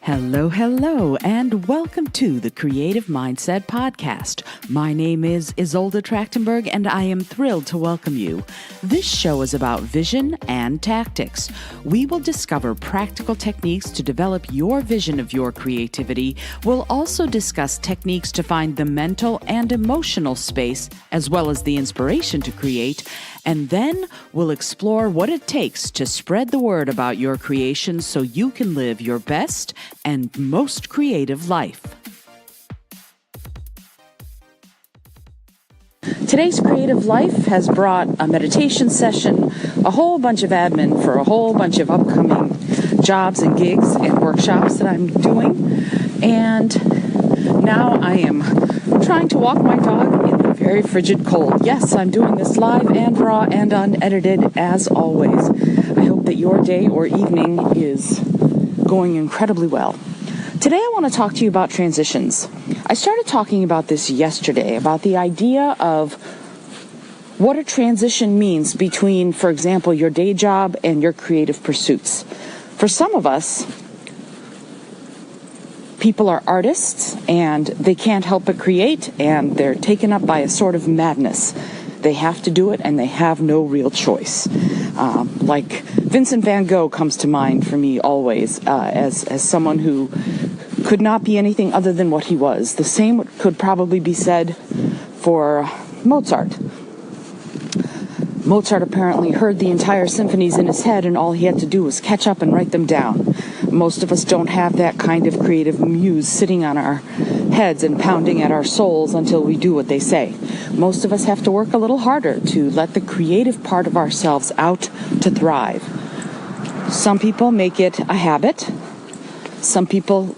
Hello, and welcome to the Creative Mindset Podcast. My name is Isolde Trachtenberg, and I am thrilled to welcome you. This show is about vision and tactics. We will discover practical techniques to develop your vision of your creativity. We'll also discuss techniques to find the mental and emotional space, as well as the inspiration to create. And then we'll explore what it takes to spread the word about your creation so you can live your best and most creative life. Today's Creative Life has brought a meditation session, a whole bunch of admin for a whole bunch of upcoming jobs and gigs and workshops that I'm doing. And now I am trying to walk my dog in the very frigid cold. Yes, I'm doing this live and raw and unedited as always. I hope that your day or evening is going incredibly well. Today I want to talk to you about transitions. I started talking about this yesterday, about the idea of what a transition means between, for example, your day job and your creative pursuits. For some of us, people are artists and they can't help but create, and they're taken up by a sort of madness. They have to do it and they have no real choice. Like Vincent van Gogh comes to mind for me always as someone who could not be anything other than what he was. The same could probably be said for Mozart. Mozart apparently heard the entire symphonies in his head, and all he had to do was catch up and write them down. Most of us don't have that kind of creative muse sitting on our heads and pounding at our souls until we do what they say. Most of us have to work a little harder to let the creative part of ourselves out to thrive. Some people make it a habit. Some people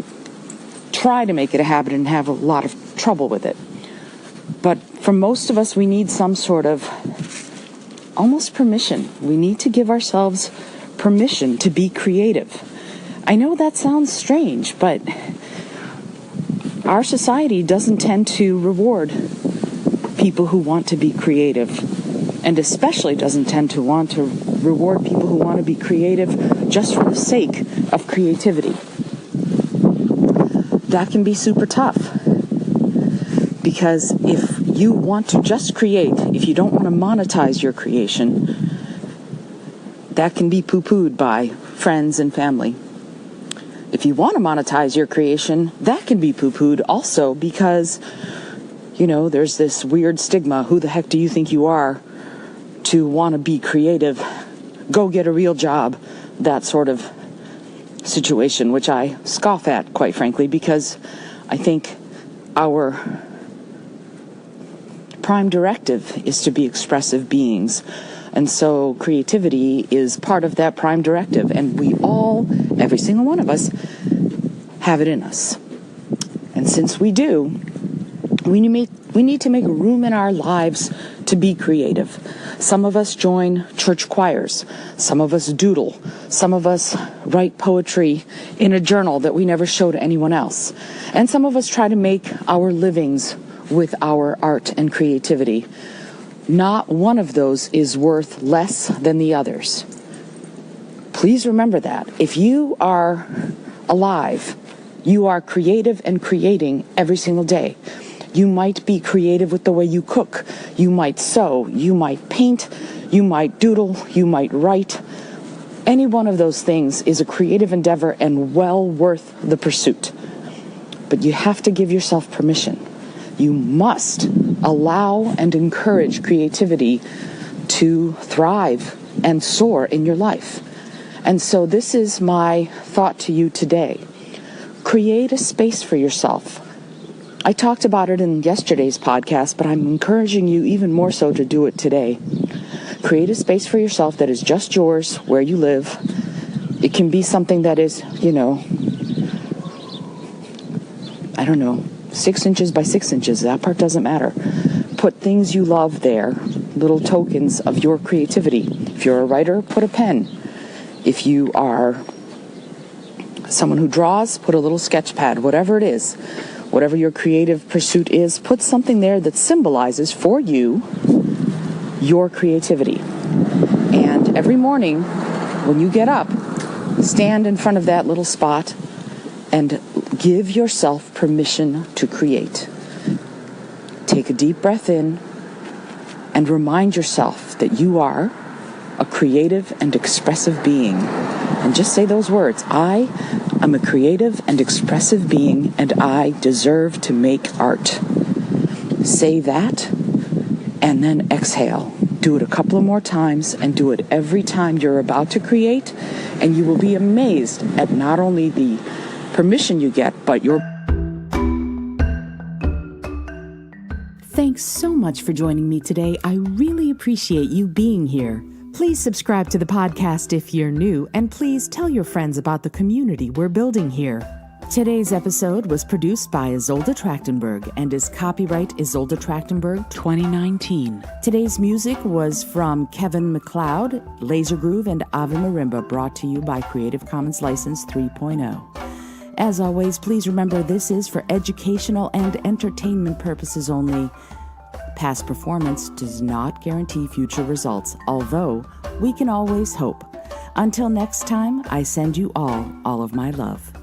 try to make it a habit and have a lot of trouble with it. But for most of us, we need some sort of almost permission. We need to give ourselves permission to be creative. I know that sounds strange, but our society doesn't tend to reward people who want to be creative, and especially doesn't tend to want to reward people who want to be creative just for the sake of creativity. That can be super tough, because if you want to just create, if you don't want to monetize your creation, that can be poo-pooed by friends and family. If you want to monetize your creation, that can be poo-pooed also, because, there's this weird stigma. Who the heck do you think you are to want to be creative? Go get a real job. That sort of situation, which I scoff at, quite frankly, because I think our prime directive is to be expressive beings. And so creativity is part of that prime directive. And we all, every single one of us, have it in us. And since we do, we need to make room in our lives to be creative. Some of us join church choirs. Some of us doodle. Some of us write poetry in a journal that we never show to anyone else. And some of us try to make our livings with our art and creativity. Not one of those is worth less than the others. Please remember that. If you are alive, you are creative and creating every single day. You might be creative with the way you cook. You might sew. You might paint. You might doodle. You might write. Any one of those things is a creative endeavor and well worth the pursuit. But you have to give yourself permission. You must allow and encourage creativity to thrive and soar in your life. And so this is my thought to you today. Create a space for yourself. I talked about it in yesterday's podcast, but I'm encouraging you even more so to do it today. Create a space for yourself that is just yours, where you live. It can be something that is, 6 inches by 6 inches. That part doesn't matter. Put things you love there, little tokens of your creativity. If you're a writer, put a pen. If you are someone who draws, put a little sketch pad, whatever it is. Whatever your creative pursuit is, put something there that symbolizes for you your creativity. And every morning when you get up, stand in front of that little spot and give yourself permission to create. Take a deep breath in and remind yourself that you are a creative and expressive being. And just say those words. I am a creative and expressive being, and I deserve to make art. Say that, and then exhale. Do it a couple of more times, and do it every time you're about to create, and you will be amazed at not only the permission you get, but your... Thanks so much for joining me today. I really appreciate you being here. Please subscribe to the podcast if you're new, and please tell your friends about the community we're building here. Today's episode was produced by Isolde Trachtenberg and is copyright Isolde Trachtenberg 2019. Today's music was from Kevin MacLeod, Laser Groove, and Ave Marimba, brought to you by Creative Commons License 3.0. As always, please remember this is for educational and entertainment purposes only. Past performance does not guarantee future results, although we can always hope. Until next time, I send you all of my love.